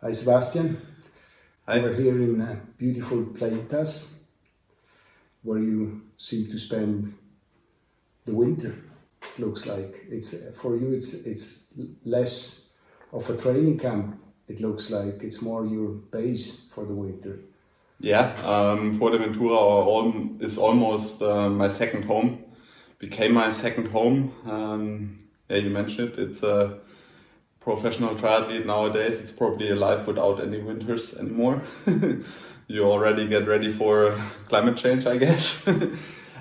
Hi Sebastian. Hi. We're here in beautiful Playtas, where you seem to spend the winter. It looks like it's for you. It's less of a training camp. It looks like it's more your base for the winter. Yeah, Fuerteventura is almost my second home. Became my second home. Yeah, you mentioned it. It's a professional triathlete nowadays. It's probably a life without any winters anymore. You already get ready for climate change, I guess.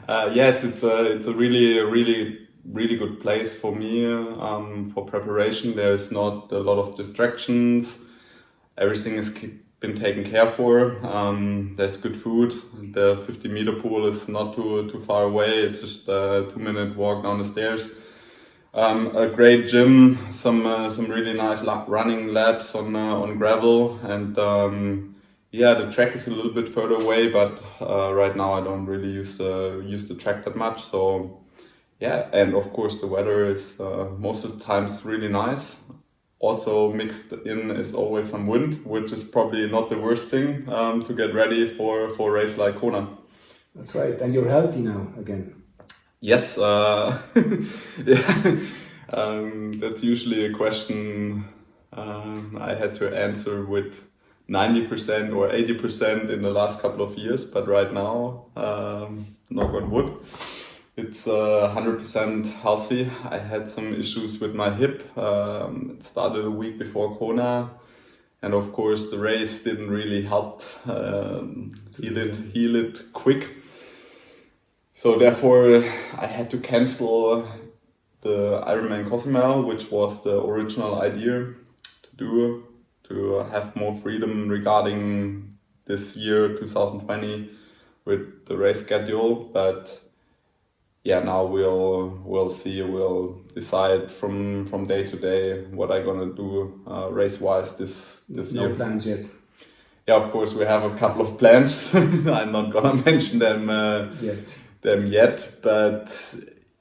Yes, it's a really good place for me for preparation. There's not a lot of distractions. Everything is been taken care for. There's good food. The 50-meter pool is not too far away. It's just a 2-minute walk down the stairs. A great gym, some really nice running laps on gravel, and yeah, the track is a little bit further away, but right now I don't really use the track that much. So yeah, and of course the weather is most of the times really nice. Also mixed in is always some wind, which is probably not the worst thing to get ready for a race like Kona. That's right, and you're healthy now again. Yes, yeah. That's usually a question I had to answer with 90% or 80% in the last couple of years, but right now, knock on wood, it's 100% healthy. I had some issues with my hip. It started a week before Kona, and of course the race didn't really help heal it quick. So therefore, I had to cancel the Ironman, which was the original idea to have more freedom regarding this year 2020 with the race schedule. But yeah, now we'll see. We'll decide from day to day what I'm gonna do race wise this year. No plans yet. Yeah, of course we have a couple of plans. I'm not gonna mention them yet, but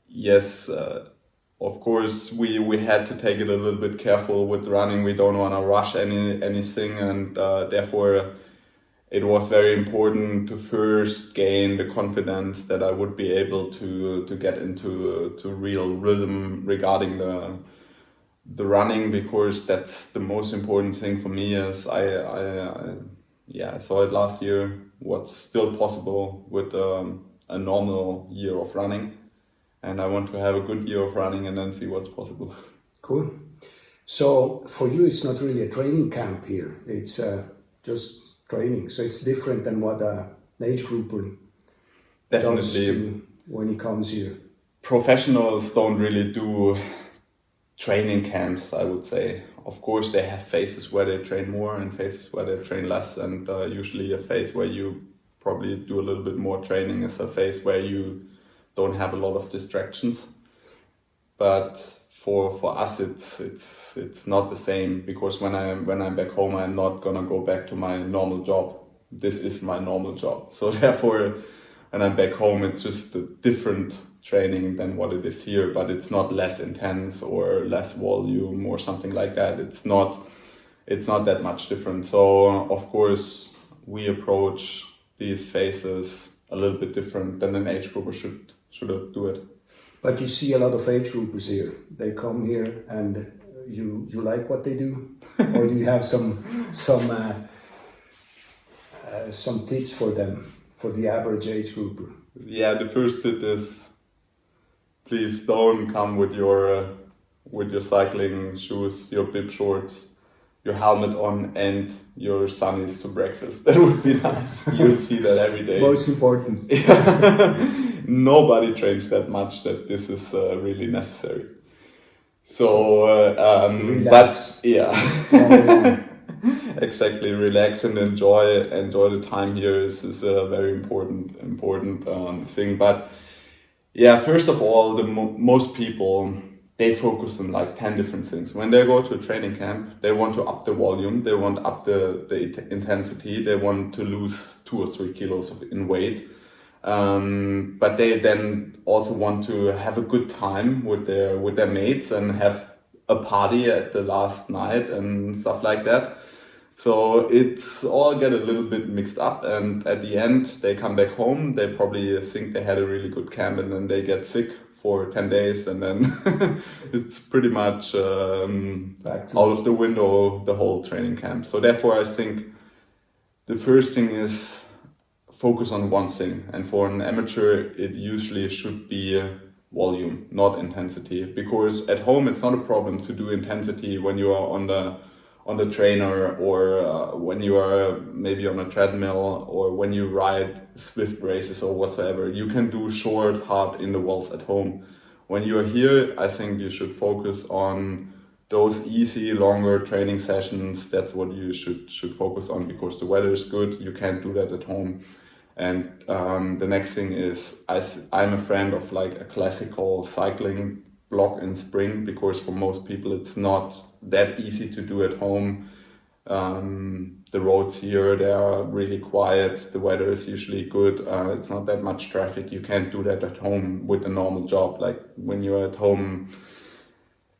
yes, of course we had to take it a little bit careful with running. We don't want to rush anything, and therefore it was very important to first gain the confidence that I would be able to get into real rhythm regarding the running, because that's the most important thing for me. Is I saw it last year what's still possible with a normal year of running, and I want to have a good year of running and then see what's possible. Cool. So for you, it's not really a training camp here. It's just training. So it's different than what an age grouper does when he comes here. Professionals don't really do training camps, I would say. Of course, they have phases where they train more and phases where they train less, and usually a phase where you probably do a little bit more training is a phase where you don't have a lot of distractions. But for us, it's not the same, because when I'm back home, I'm not gonna go back to my normal job. This is my normal job. So therefore, when I'm back home, it's just a different training than what it is here, but it's not less intense or less volume or something like that. It's not that much different. So of course, we approach these phases a little bit different than an age grouper should do it. But you see a lot of age groupers here. They come here, and you like what they do, or do you have some tips for them, for the average age grouper? Yeah, the first tip is, please don't come with your cycling shoes, your bib shorts, your helmet on, and your sunnies to breakfast. That would be nice. You'll see that every day. Most important. Nobody trains that much that this is really necessary. So, relax. But yeah, exactly. Relax and enjoy the time here is a very important thing. But yeah, first of all, most people, they focus on like 10 different things. When they go to a training camp, they want to up the volume, they want to up the intensity, they want to lose 2 or 3 kilos in weight. But they then also want to have a good time with their mates and have a party at the last night and stuff like that. So it's all get a little bit mixed up, and at the end they come back home, they probably think they had a really good camp, and then they get sick for 10 days, and then it's pretty much out of the window, the whole training camp. So therefore I think the first thing is focus on one thing, and for an amateur it usually should be volume, not intensity, because at home it's not a problem to do intensity when you are on the trainer, or when you are maybe on a treadmill, or when you ride Swift races or whatsoever. You can do short, hard intervals at home. When you are here, I think you should focus on those easy, longer training sessions. That's what you should focus on, because the weather is good. You can't do that at home. And the next thing is, I'm a friend of like a classical cycling block in spring, because for most people it's not that easy to do at home. The roads here, they are really quiet, the weather is usually good, it's not that much traffic. You can't do that at home with a normal job. Like when you're at home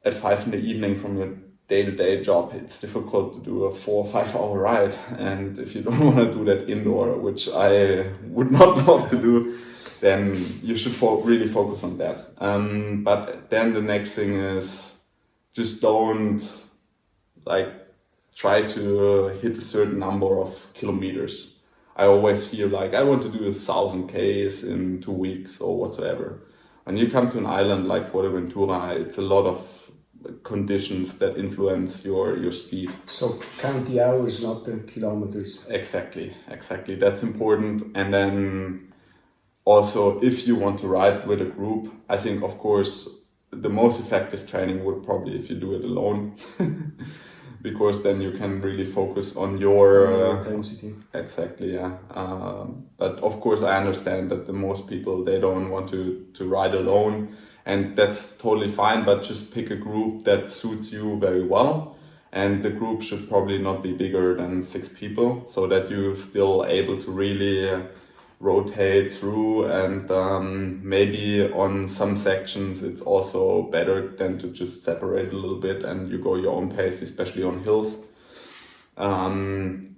at 5 in the evening from your day-to-day job, it's difficult to do a 4 or 5 hour ride. And if you don't want to do that indoor, which I would not love to do, then you should really focus on that. But then the next thing is, just don't like try to hit a certain number of kilometers. I always feel like I want to do 1,000 Ks in 2 weeks or whatsoever. When you come to an island like Fuerteventura, it's a lot of conditions that influence your speed. So count the hours, not the kilometers. Exactly. That's important. And then also, if you want to ride with a group, I think, of course, the most effective training would probably if you do it alone, because then you can really focus on your intensity. Exactly, yeah. But of course, I understand that the most people, they don't want to ride alone, and that's totally fine. But just pick a group that suits you very well, and the group should probably not be bigger than 6 people, so that you're still able to really rotate through. And maybe on some sections it's also better than to just separate a little bit and you go your own pace, especially on hills. And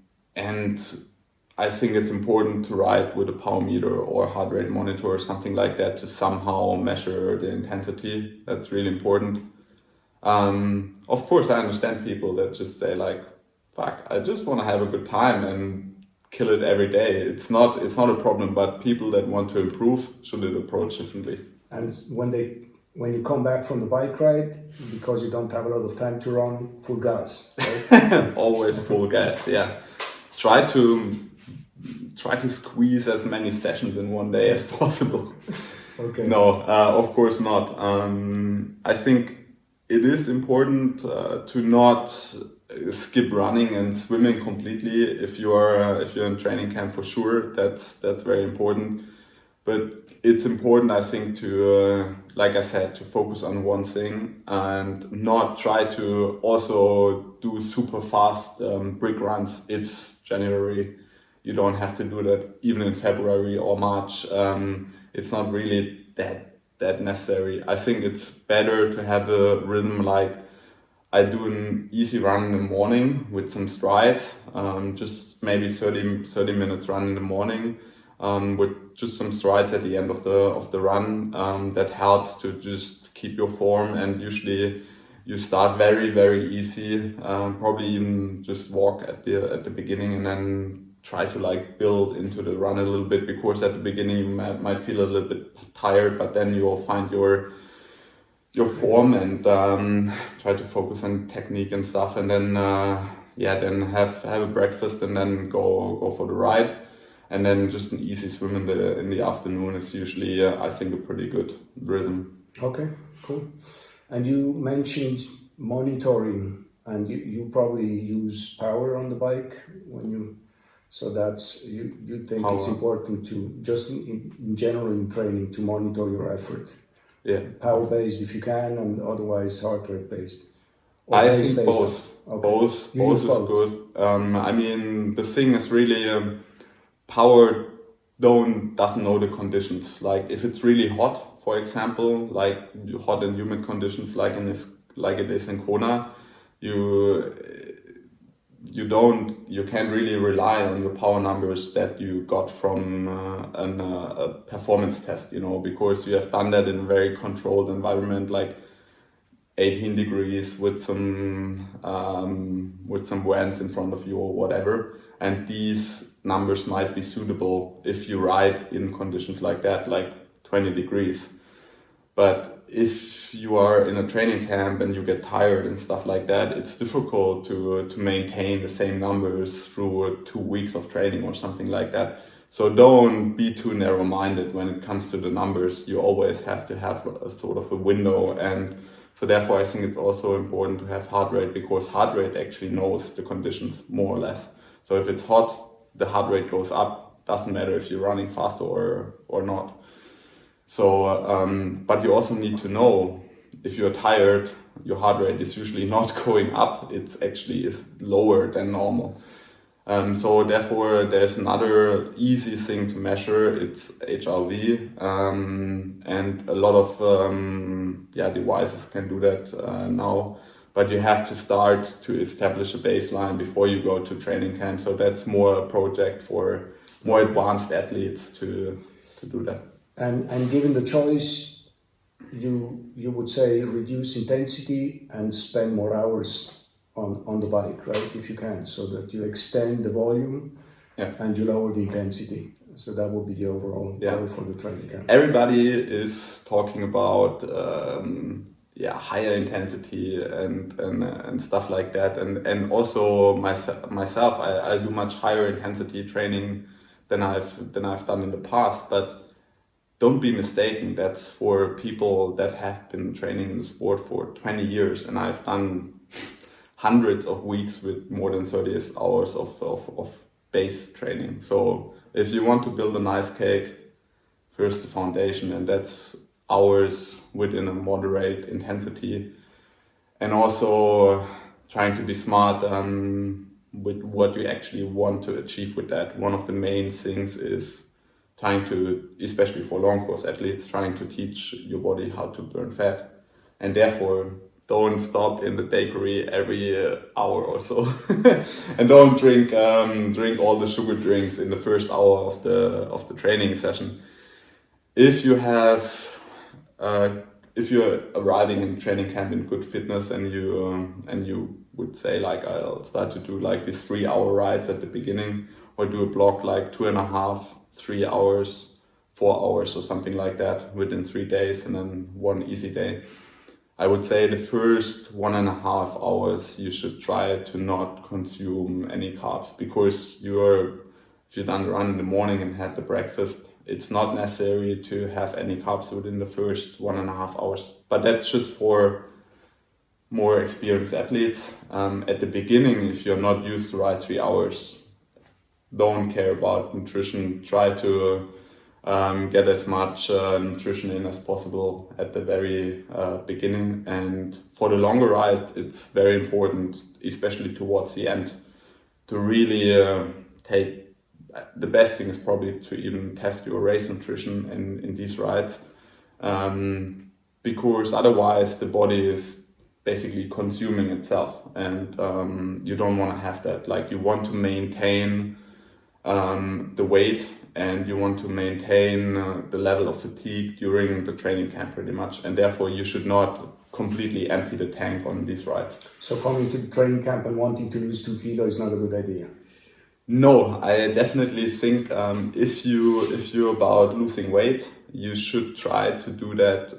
I think it's important to ride with a power meter or heart rate monitor or something like that to somehow measure the intensity. That's really important. Of course, I understand people that just say like, fuck, I just want to have a good time and kill it every day. It's not a problem, but people that want to improve should approach differently. And when you come back from the bike ride, because you don't have a lot of time to run, full gas, right? Always full gas, yeah. Try to squeeze as many sessions in one day as possible. Okay. No, of course not. I think it is important to not skip running and swimming completely. If you're in training camp, for sure, that's very important. But it's important, I think, to like I said, to focus on one thing and not try to also do super fast brick runs. It's January. You don't have to do that even in February or March. It's not really that necessary. I think it's better to have a rhythm like I do an easy run in the morning with some strides, just maybe 30 minutes run in the morning, with just some strides at the end of the run. That helps to just keep your form, and usually you start very, very easy, probably even just walk at the beginning and then try to like build into the run a little bit, because at the beginning you might feel a little bit tired, but then you'll find your form and try to focus on technique and stuff, and then then have a breakfast and then go for the ride, and then just an easy swim in the afternoon is usually I think a pretty good rhythm. Okay, cool. And you mentioned monitoring, and you probably use power on the bike when you. So that's you think power. It's important to just in general in training to monitor your effort. Yeah. Power based if you can, and otherwise heart rate based. I think both. Okay. Both is good. I mean, the thing is really power doesn't know the conditions. Like if it's really hot, for example, like hot and humid conditions, like it is in Kona, you you can't really rely on your power numbers that you got from a performance test, because you have done that in a very controlled environment, like 18 degrees with some vents in front of you or whatever, and these numbers might be suitable if you ride in conditions like that, like 20 degrees. But if you are in a training camp and you get tired and stuff like that, it's difficult to maintain the same numbers through 2 weeks of training or something like that. So don't be too narrow-minded when it comes to the numbers. You always have to have a sort of a window, and so therefore I think it's also important to have heart rate, because heart rate actually knows the conditions more or less. So if it's hot, the heart rate goes up. Doesn't matter if you're running faster or not. So, but you also need to know if you're tired, your heart rate is usually not going up. It's actually is lower than normal. So therefore, there's another easy thing to measure. It's HRV, and a lot of devices can do that now. But you have to start to establish a baseline before you go to training camp. So that's more a project for more advanced athletes to do that. And given the choice, you would say reduce intensity and spend more hours on the bike, right? If you can, so that you extend the volume and you lower the intensity. So that would be the overall goal for the training camp. Everybody is talking about higher intensity and stuff like that. And also myself, I do much higher intensity training than I've done in the past, but don't be mistaken, that's for people that have been training in the sport for 20 years, and I've done hundreds of weeks with more than 30 hours of base training. So if you want to build a nice cake, first the foundation, and that's hours within a moderate intensity, and also trying to be smart with what you actually want to achieve with that. One of the main things is trying to, especially for long course athletes, trying to teach your body how to burn fat, and therefore don't stop in the bakery every hour or so, and don't drink all the sugar drinks in the first hour of the training session. If you have if you're arriving in training camp in good fitness and you would say, like, I'll start to do like these 3-hour rides at the beginning, or do a block like 2.5, 3 hours, 4 hours or something like that within 3 days, and then one easy day. I would say the first 1.5 hours you should try to not consume any carbs, because if you've done the run in the morning and had the breakfast, it's not necessary to have any carbs within the first 1.5 hours. But that's just for more experienced athletes. At the beginning, if you're not used to ride 3 hours, don't care about nutrition. Try to get as much nutrition in as possible at the very beginning. And for the longer ride, it's very important, especially towards the end, to really take. The best thing is probably to even test your race nutrition in these rides, because otherwise the body is basically consuming itself, and you don't want to have that. Like, you want to maintain the weight, and you want to maintain the level of fatigue during the training camp pretty much, and therefore you should not completely empty the tank on these rides. So coming to the training camp and wanting to lose 2 kilos is not a good idea? No, I definitely think if you're about losing weight, you should try to do that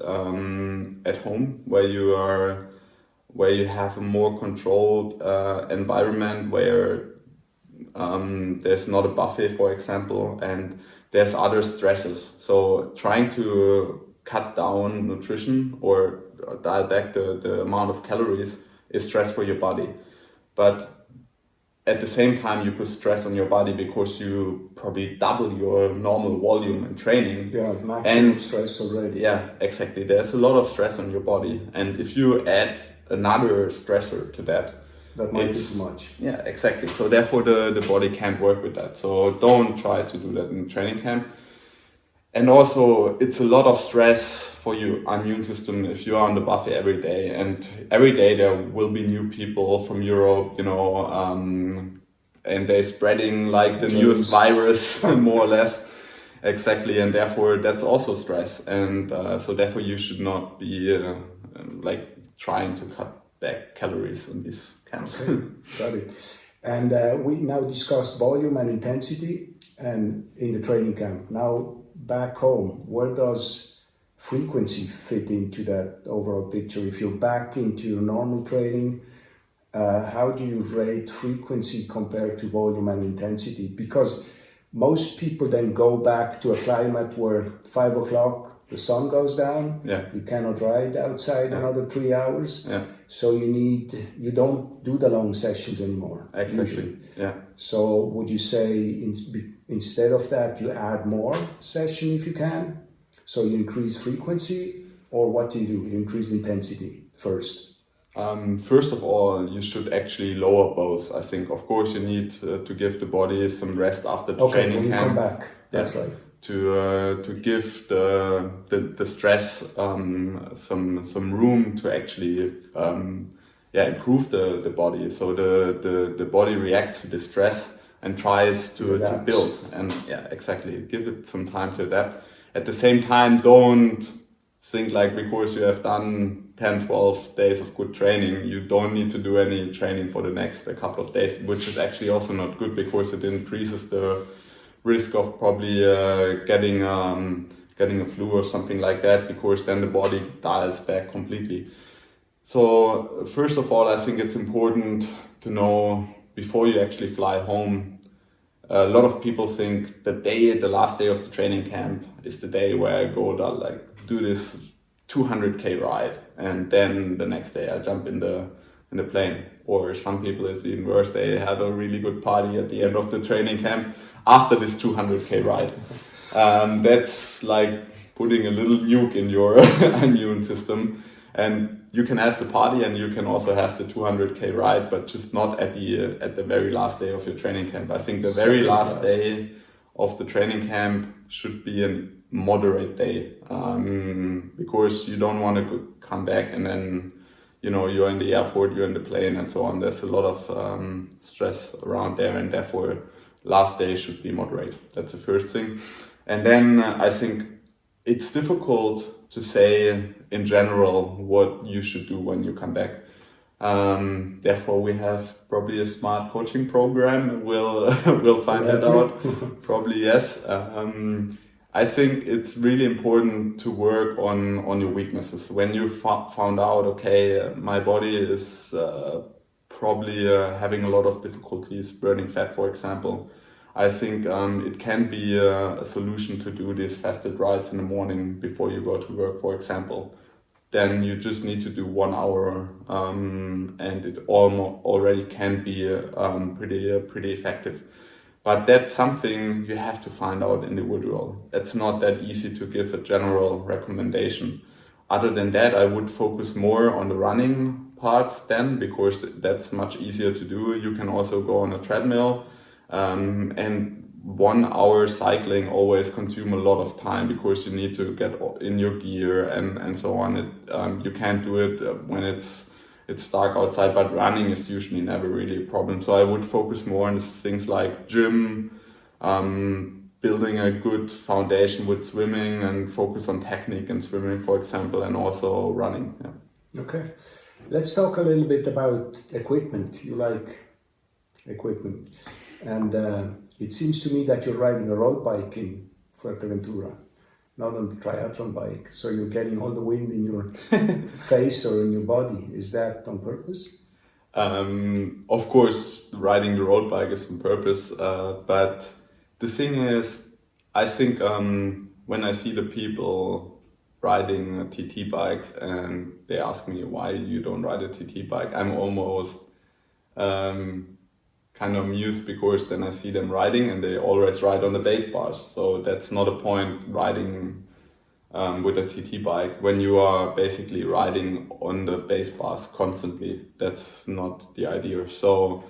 at home, where you have a more controlled environment, where there's not a buffet, for example, and there's other stresses. So trying to cut down nutrition or dial back the amount of calories is stress for your body, but at the same time, you put stress on your body because you probably double your normal volume in training. Yeah, maximum stress already. Yeah, exactly. There's a lot of stress on your body. And if you add another stressor to that, that might be too much. Yeah, exactly. So therefore the body can't work with that. So don't try to do that in training camp. And also, it's a lot of stress for your immune system if you are on the buffet every day. And every day there will be new people from Europe, and they're spreading like the newest virus, more or less. Exactly. And therefore, that's also stress. And so therefore, you should not be trying to cut back calories in these camps. Okay, got it. And we now discussed volume and intensity and in the training camp. Now, back home, where does frequency fit into that overall picture? If you're back into your normal training, how do you rate frequency compared to volume and intensity? Because most people then go back to a climate where 5 o'clock the sun goes down. Yeah. You cannot ride outside another 3 hours. Yeah. So you don't do the long sessions anymore. Exactly. Usually. Yeah. So would you say instead of that you add more session if you can? So you increase frequency, or what do? You increase intensity first? First of all, you should actually lower both. I think, of course, you need to give the body some rest after the training when you camp. come back. That's right. To give the stress some room to actually improve the body. So the body reacts to the stress and tries to build, and exactly, give it some time to adapt. At the same time, don't think like because you have done 10-12 days of good training, you don't need to do any training for the next couple of days, which is actually also not good, because it increases the risk of probably getting a flu or something like that, because then the body dials back completely. So first of all, I think it's important to know before you actually fly home. A lot of people think the last day of the training camp is the day where I go do this 200k ride, and then the next day I jump in the plane. Or some people, it's even worse, they have a really good party at the end of the training camp after this 200k ride. That's like putting a little nuke in your immune system. And you can have the party and you can also have the 200k ride, but just not at the very last day of your training camp. I think the very last day of the training camp should be a moderate day, because you don't want to come back and then you're in the airport, you're in the plane and so on. There's a lot of stress around there, and therefore last day should be moderate. That's the first thing. And then I think it's difficult to say in general what you should do when you come back. Therefore we have probably a smart coaching program. We'll find that out. Probably yes. I think it's really important to work on your weaknesses. When you found out, okay, my body is probably having a lot of difficulties burning fat, for example, I think it can be a solution to do these fasted rides in the morning before you go to work, for example. Then you just need to do 1 hour, and it already can be pretty effective. But that's something you have to find out individual. It's not that easy to give a general recommendation. Other than that, I would focus more on the running part then, because that's much easier to do. You can also go on a treadmill, and 1 hour cycling always consume a lot of time, because you need to get in your gear and so on. You can't do it when it's dark outside, but running is usually never really a problem. So I would focus more on things like gym, building a good foundation with swimming, and focus on technique in swimming, for example, and also running. Yeah. Okay, let's talk a little bit about equipment. You like equipment, and it seems to me that you're riding a road bike in Fuerteventura, not on the triathlon bike. So you're getting all the wind in your face or in your body. Is that on purpose? Of course, riding the road bike is on purpose. But the thing is, I think when I see the people riding TT bikes and they ask me why you don't ride a TT bike, I'm almost kind of amused, because then I see them riding and they always ride on the base bars. So that's not a point riding with a TT bike when you are basically riding on the base bars constantly. That's not the idea. So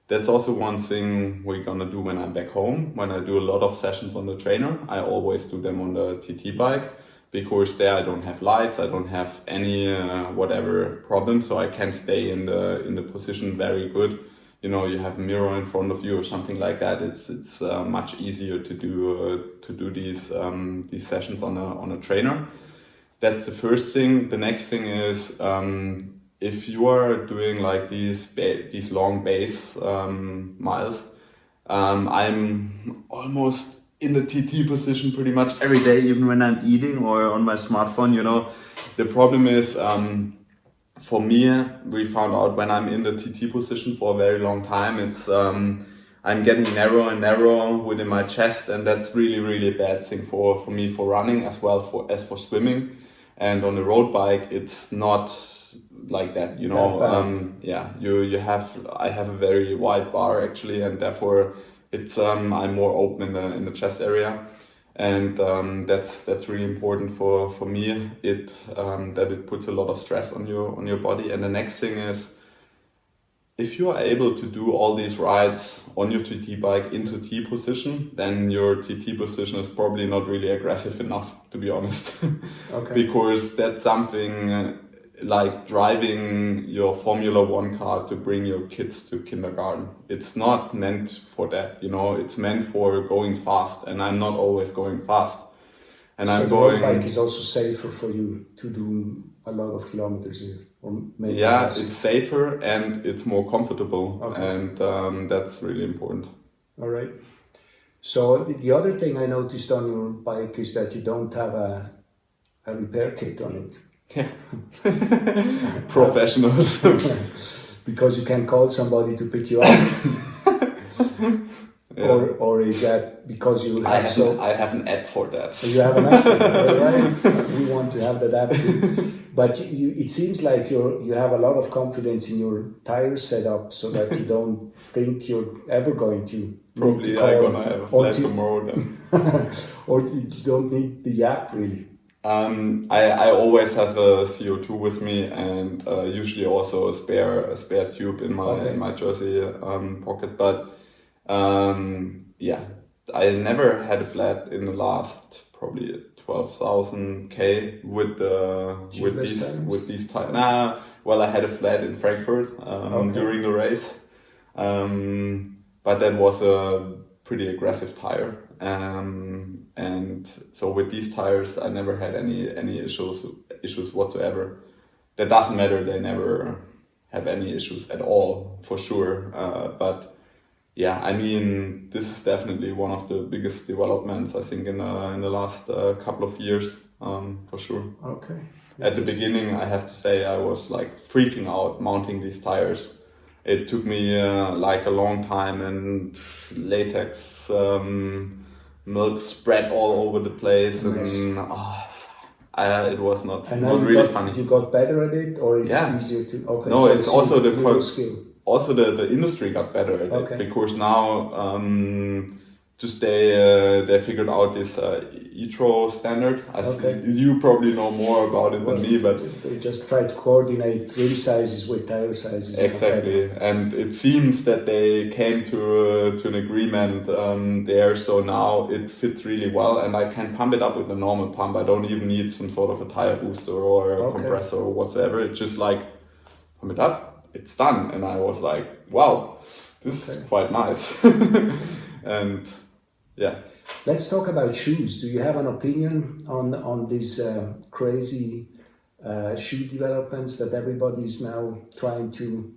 that's also one thing we're gonna do when I'm back home. When I do a lot of sessions on the trainer, I always do them on the TT bike, because there I don't have lights, I don't have any whatever problem, so I can stay in the position very good. You know, you have a mirror in front of you or something like that. It's much easier to do these sessions on a trainer. That's the first thing. The next thing is, if you are doing like these long base miles, I'm almost in the TT position pretty much every day, even when I'm eating or on my smartphone. You know, the problem is, for me, we found out when I'm in the TT position for a very long time, it's I'm getting narrow and narrow within my chest, and that's really, really a bad thing for me for running as well as for swimming. And on the road bike, it's not like that, you know. I have a very wide bar actually, and therefore it's I'm more open in the chest area, and that's really important for me. That it puts a lot of stress on your body. And the next thing is, if you are able to do all these rides on your TT bike into T position, then your TT position is probably not really aggressive enough, to be honest. Okay. Because that's something like driving your Formula One car to bring your kids to kindergarten. It's not meant for that, you know. It's meant for going fast, and I'm not always going fast. And so I'm the going. road bike is also safer for you to do a lot of kilometers here, or maybe Yeah, less. it's safer and it's more comfortable, Okay. and that's really important. All right. So the other thing I noticed on your bike is that you don't have a repair kit on it. Yeah. Professionals. Because you can call somebody to pick you up. Yeah. Or is that because you have I have an app for that. you have an app? Right? We want to have that app too. But it seems like you have a lot of confidence in your tire setup, so that you don't think you're ever going to Probably I'm gonna have a flat tomorrow then. or you don't need the app really. I always have a CO2 with me, and usually also a spare tube in my jersey pocket. But yeah, I never had a flat in the last probably 12,000 K with these tires. Nah, well, I had a flat in Frankfurt during the race, but that was a pretty aggressive tire. And so with these tires, I never had any issues whatsoever. That doesn't matter; they never have any issues at all, for sure. But yeah, I mean, this is definitely one of the biggest developments I think in the last couple of years, for sure. Okay. At the beginning, I have to say, I was like freaking out mounting these tires. It took me like a long time, and latex milk spread all over the place, Nice. and it was not really funny. You got better at it, or it's Yeah. easier to? Okay. No, so it's also the skill. Also the industry got better at Okay. it, because now just they figured out this ITRO standard. You probably know more about it than me, but they just try to coordinate rim sizes with tire sizes. exactly, and it seems that they came to an agreement there. So now it fits really well, and I can pump it up with a normal pump. I don't even need some sort of a tire booster or a compressor or whatsoever. It's just like pump it up, it's done, and I was like, wow, this is quite nice. And yeah. Let's talk about shoes. Do you have an opinion on these crazy shoe developments that everybody is now trying to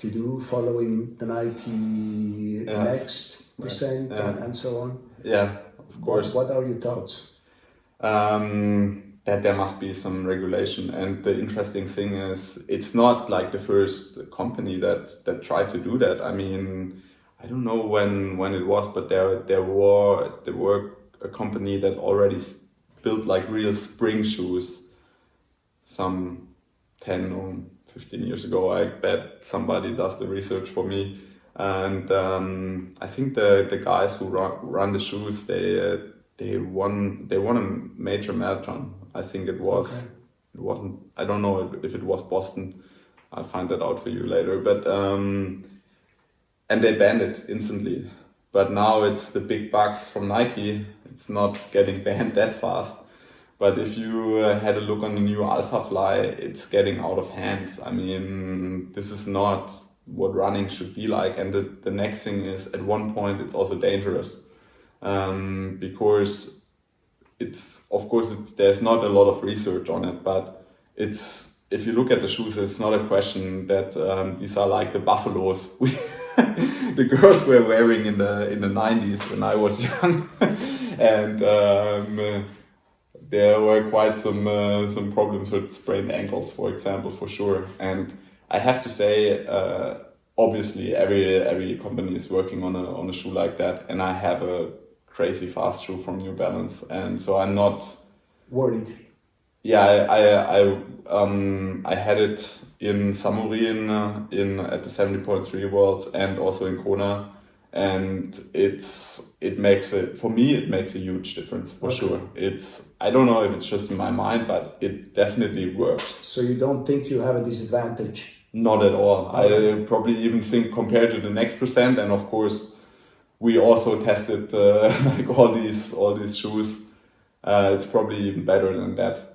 do, following the Nike Next percent and so on? Yeah, of course. What are your thoughts? That there must be some regulation, and the interesting thing is, it's not like the first company that tried to do that. I mean, I don't know when it was, but there were a company that already built like real spring shoes some 10 or 15 years ago. I bet somebody does the research for me, and I think the guys who run the shoes, they won a major marathon. I think it was. Okay. It wasn't. I don't know if it was Boston. I'll find that out for you later. But and they banned it instantly. But now it's the big bucks from Nike. It's not getting banned that fast. But if you had a look on the new Alpha Fly, it's getting out of hand. I mean, this is not what running should be like. And the next thing is, at one point, it's also dangerous. Because there's not a lot of research on it, but if you look at the shoes, it's not a question that these are like the buffaloes the girls were wearing in the 90s when I was young. And there were quite some problems with sprained ankles, for example, for sure. And I have to say, obviously every company is working on a shoe like that, and I have a crazy fast shoe from New Balance, and so I'm not worried. Yeah, I had it in Samurin at the 70.3 Worlds and also in Kona, and it makes a huge difference for sure. I don't know if it's just in my mind, but it definitely works. So you don't think you have a disadvantage? Not at all. I probably even think compared to the next percent, and of course we also tested like all these shoes. It's probably even better than that.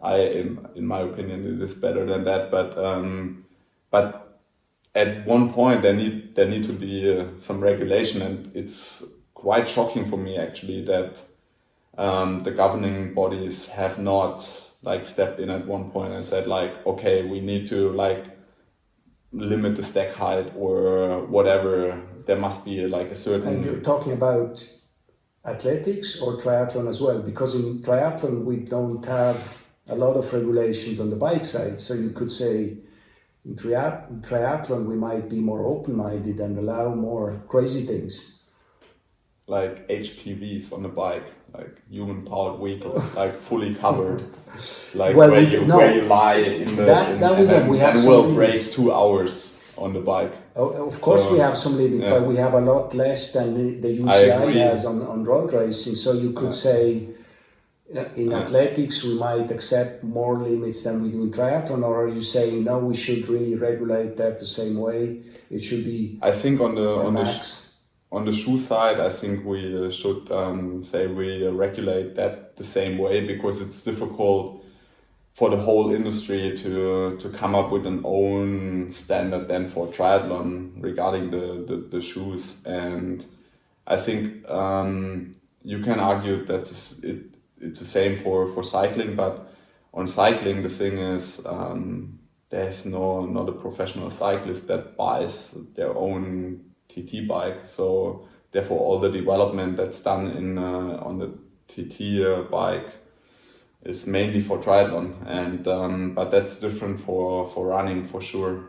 In my opinion, it is better than that. But at one point there need to be some regulation, and it's quite shocking for me actually that the governing bodies have not like stepped in at one point and said like, okay, we need to like limit the stack height or whatever. There must be like a certain. And you're talking about athletics or triathlon as well, because in triathlon we don't have a lot of regulations on the bike side. So you could say in triathlon we might be more open-minded and allow more crazy things. Like HPVs on the bike, like human-powered vehicles, like fully covered, like where you lie in the and will break 2 hours on the bike. Of course, we have some limit, but we have a lot less than the UCI has on road racing. So you could say in athletics we might accept more limits than we do in triathlon, or are you saying no, we should really regulate that the same way? It should be. I think on the shoe side, I think we should say we regulate that the same way, because it's difficult for the whole industry to come up with an own standard then for triathlon regarding the shoes. And I think you can argue that it's the same for cycling, but on cycling the thing is there's not a professional cyclist that buys their own TT bike, so therefore all the development that's done on the TT bike is mainly for triathlon, and but that's different for running for sure.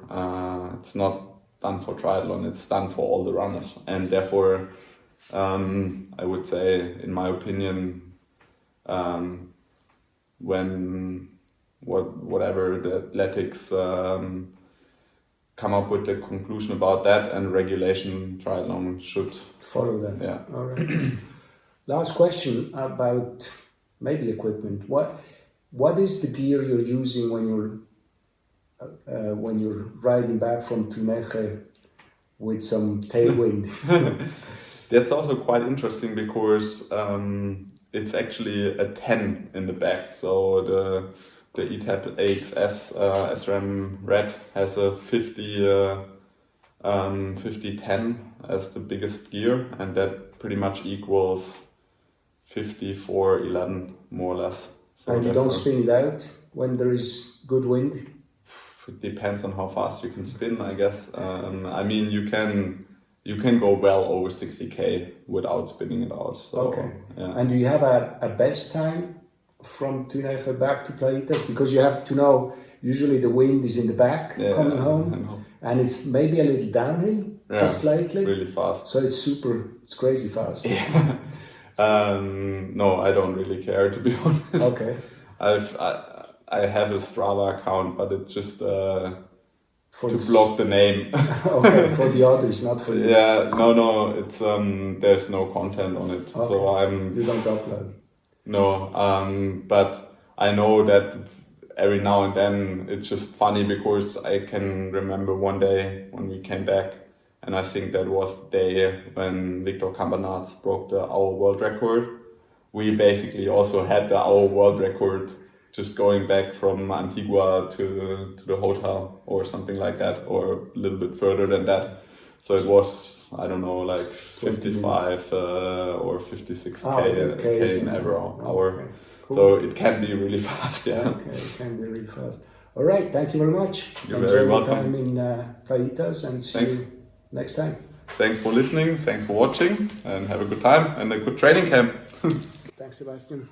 It's not done for triathlon, it's done for all the runners, and therefore I would say, in my opinion, whatever the athletics come up with the conclusion about that, and regulation triathlon should follow that. Yeah. All right. Last question about maybe equipment. What is the gear you're using when you're riding back from Trainiere with some tailwind? That's also quite interesting, because it's actually a 10 in the back. So the ETAP AXS SRAM Red has a 50-10 as the biggest gear, and that pretty much equals 54-11 more or less. So and you don't spin it out when there is good wind? It depends on how fast you can spin, I guess. I mean, you can go well over 60k without spinning it out. So, okay. Yeah. And do you have a best time from Trainiere back to Playitas? Because you have to know, usually the wind is in the back coming home, and it's maybe a little downhill, just slightly. Really fast. So it's crazy fast. Yeah. No, I don't really care, to be honest. Okay. I have a Strava account, but it's just to block the name. Okay, for the others, not for you. Yeah, no, it's there's no content on it, okay. So you don't upload. No, but I know that every now and then it's just funny, because I can remember one day when we came back And I think that was the day when Victor Campanarz broke the hour world record. We basically also had the hour world record just going back from Antigua to the hotel or something like that, or a little bit further than that. So it was, I don't know, like 55 or 56k K in every hour. Okay, cool. So it can be really fast, yeah. Okay, it can be really fast. All right, thank you very much. You're Enjoy very your welcome. time in Fajitas, and see you next time. Thanks for listening, thanks for watching, and have a good time and a good training camp. Thanks, Sebastian.